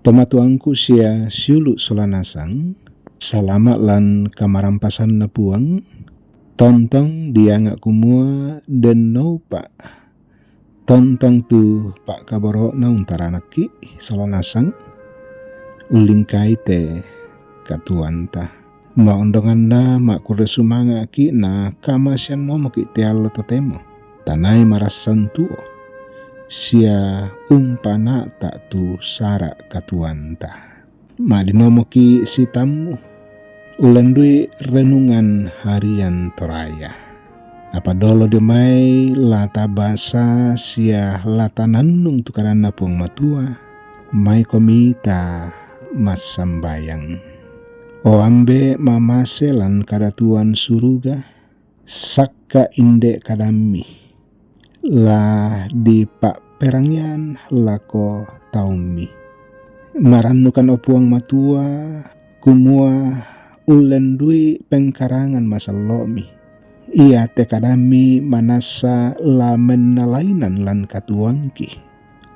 Tomatuangku sia siulu solanasang, salamat lan kamarampasan na puang, tontong diangak kumua den no pak. Tontong tu pak kaboro na untaranaki solanasang, uling kaite katuanta. Maondongan na makuresumanga ki na kamasian mo makitialo totemo. Tanay marasan tuo. Sia umpana tak tu sara katuanta. Madinomo ki sitamu. Ulandui renungan harian toraya. Apa dolo demai lata basa sia lata nannung tukarana pong matua. Mai komita mas sambayang. O ambe mamaselan kadatuan suruga. Sakka inde kadami. La di pak perangyan lako taumi. Maranukan opuang matua. Kumua ulendui pengkarangan masalomi. Ia te kadami manasa la menalainan lan katuangki.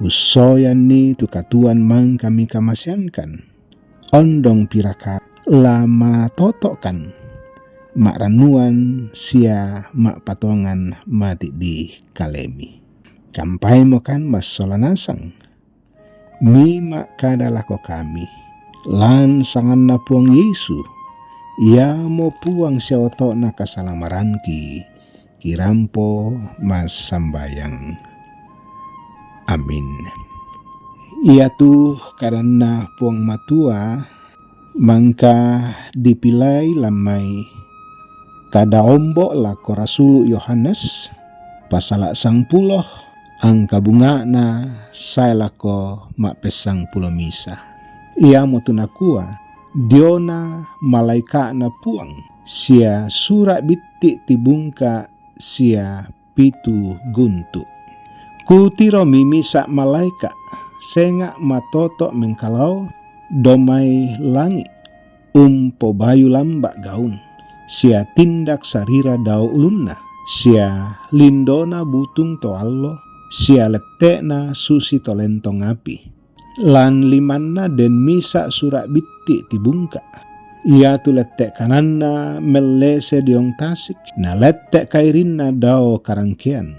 Usoyan ni tu katuan mang kami kamasyankan. Ondong piraka lama totokan. Mak ranuan sia mak patongan mati di kalemi. Kampai mo kan mas solanasang. Mi mak kadalako kami. Lan sangan na puang Yesu. Ia mo puang sia otok na kasalamaranki. Kirampo mas sambayang. Amin. Ia tu karena puang matua. Mangka dipilai lamai. Kada ombok lako Rasulu Yohanes pasal 10 angka bunga na saya lako mak pesang pulo misa. Ia motunakua diona malaika na puang sia surat bitik tibungka sia pitu guntu. Kutiro mimisa malaika sengak matotok mengkalau domai langit umpo bayu lambak gaun. Sia tindak sarira dau ulunna, sia lindona butung toallo, sia letekna susi tolentong api. Lan limanna den misa surak bitik tibungka. Ia tu letek kananna melese diong tasik, na letek kairinna dau karangkean.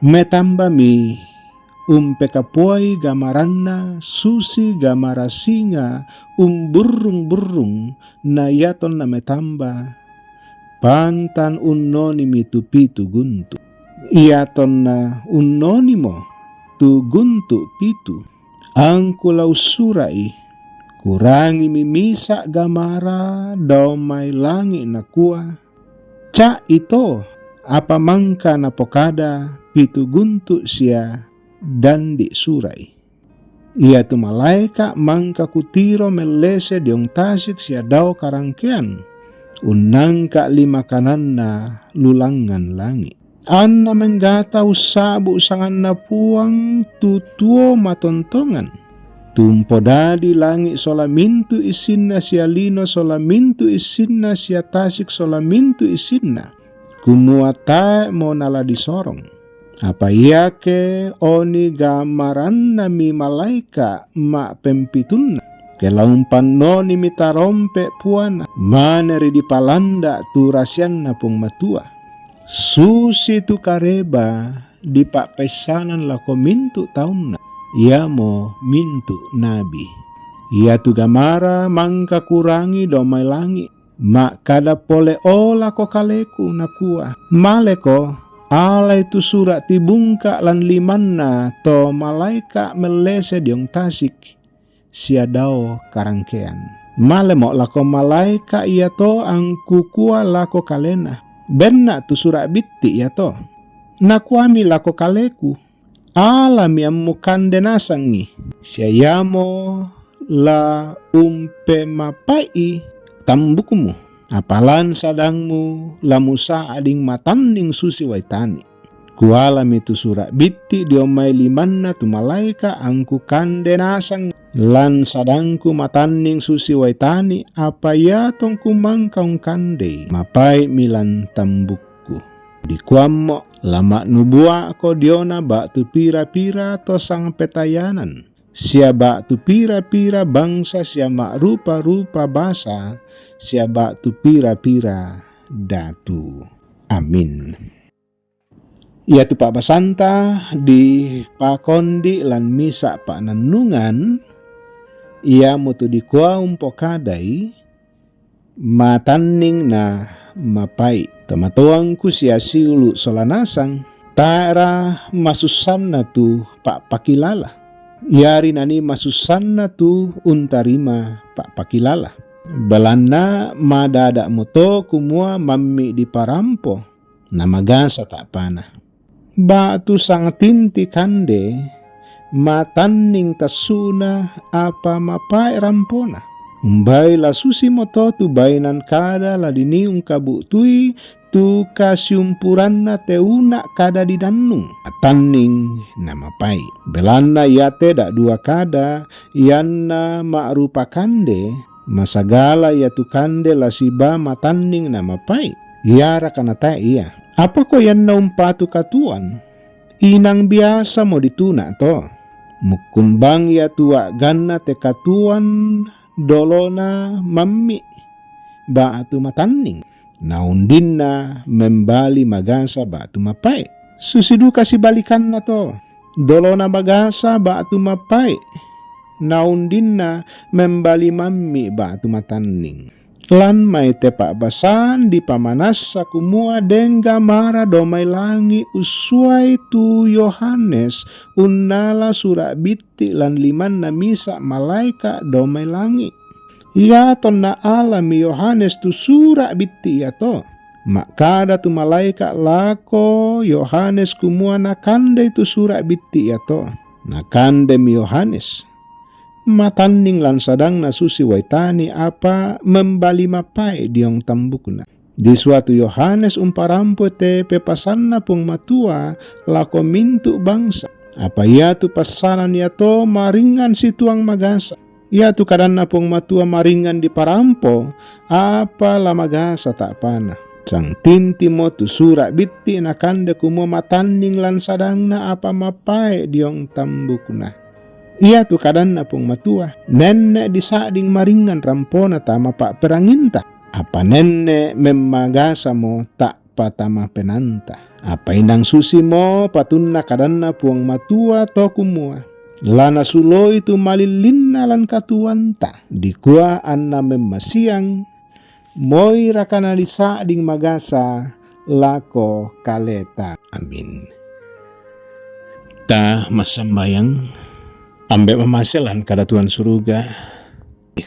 Metamba mi kapuai gamaranna susi gamara singa burung-burung na yaton na metamba. Pantan unnonimi tu pitu guntu. Iaton na unnonimo tu guntu pitu. Angkulau surai. Kurangi mimisa gamara domai langit na kuah. Cak ito apa mangka na pokada pitu guntu sia dandi surai. Ia tu malaika mangka kutiro melese diong tasik sia dao karangkean. Unangka 5 kananna lulangan langit. Anna menggata usabu sangan na puang tutuo matontongan. Tumpo dadi langit solamintu isinna sia lino solamintu isinna sia tasik solamintu isinna. Kumua tae mo nala disorong. Apa yake oni gamaran mi malaika mak pempitunna. Kelaumpan noni mitarompe puana. Maneri di palanda tu rasian napung matua. Susi tu kareba di pak pesanan lako mintu taunna. Ia mo mintu nabi. Ia tu gamara mangka kurangi domai langi. Mak kada pole ola ko kaleku nakua. Maleko ala itu surat tibungka lan limanna to malaika melese diong tasik. Siadao karangkean. Male mo lako malaika iya to angku kua lako kalena. Benna tu surat bitti iya to. Nakuami lako kaleku. Alam yang mukan denasangi. Siayamo la mapai tambukumu. Apalan sadangmu lamusa ading matanding susi waitani. Kualam itu surat bitti diomai limanna tu malaika angku kande nasang lan sadangku matanding susi waitani apa ya tongku mangkaung kande mapai milan tambukku. Di kuammo lama nubua ko diona bak tu pira-pira to sang petayanan siaba tu pira-pira bangsa, siama rupa-rupa bahasa, siaba tu pira-pira datu. Amin. Ia tu Pak Basanta di pakondi lan misa Pak Nanungan, ia mutu di kua umpokadai matanning na mapai. Tamatuangku sia siulu solanasang tara masusanna tu Pak Pakilala. Yari nani masusanna tu untarima Pak Pakilala. Balana madada moto kumua mammi di parampo namagasa tak panah. Batu sang tinti kande matanning tasuna apa mapai rampona. Umbai la susi moto tu bainan kada la diniung kabutui tu kasiumpuranna teuna kada di danung atanning nama pai. Belana yate dak dua kada yanna ma'rupa kande masagala ya tu kande la siba matanning nama pai. Yara kanata iya. Apa ko yanna umpatu katuan? Inang biasa mo dituna to. Mukumbang ya tua ganna te katuan dolona mammi batu matanning naundin na membali magasa batu mapai. Susiduka si balikan na to dolona magasa batu mapai naundin na membali mammi batu matanning. Lan may tepak basan di pamanas sa kumua dengga mara domay langi usway tu Yohanes unnala sura bitti lan liman na misa malaika domay langi. Yaton na alami Yohanes tu sura bitti yato. Makada tu malaika lako Yohanes kumua nakande tu sura bitti yato. Nakande mi Yohanes. Matanning lan sadang na susi waitani apa membali mapai diong tambukna. Di suatu Yohanes umparampo te pepasanna pung matua lako mintu bangsa. Apa ia tu pasanan ya to maringan si tuang magasa. Ia tu kadanna pung matua maringan di parampo apa la magasa tak panah. Sang tinti mo tu sura bitti nakande kumo matanning lan sadang na apa mapai diong tambukna. Ia tu kadan na pung matua nenek disading maringan rampona tama pak peranginta. Apa nenek memagasa mo tak patama penanta. Apa indang susi mo patunna kadan na puang matua to kumua. Lana sulo itu malilin lan katuanta. Dikua anna memasiang moi rakana disading magasa lako kaleta. Amin. Ta masambayang ambek memaselan kada Tuhan suruga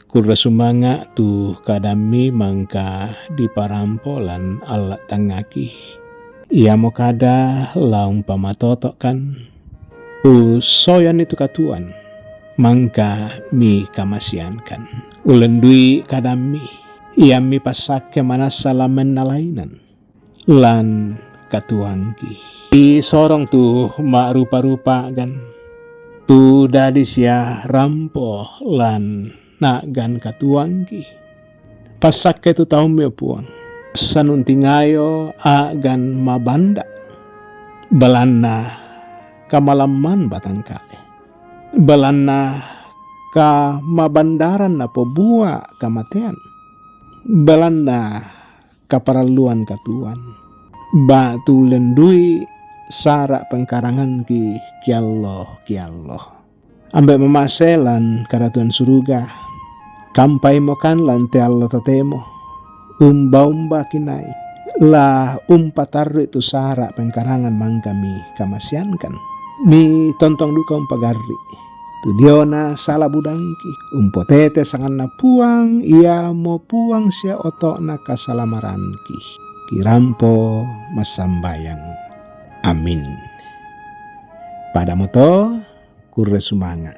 kurra sumanga tu kadami mangka di parampolan Allah tangaki ia mo kada laung pamatotok kan soyan itu katuan mangka mi kamasiankan ulendui kadami ia mi pasake manasa lamen nalainan lan katuangki di sorong tu mak rupa-rupa kan tu dadis ya rampo lan nak gan katuangki pasak itu tahu me puang sanuntingayo agan mabanda balana kamalaman batang kale balana ka mabandaran na pobua kamatean balana kaparaluan katuan batu lendui sara pengkarangan ki Allah ambek memaselan kada Tuhan suruga kampai mokan lan te Allah tatemo umba kinai la umpatarri tu sara pengkarangan mangkami kamasiankan mi tontong duka umpagarri tu diona salah budangki umpotete sangan na puang ia mo puang sia otok na kasalamaranki kirampo masambayang. Amin. Pada moto kurre sumanga.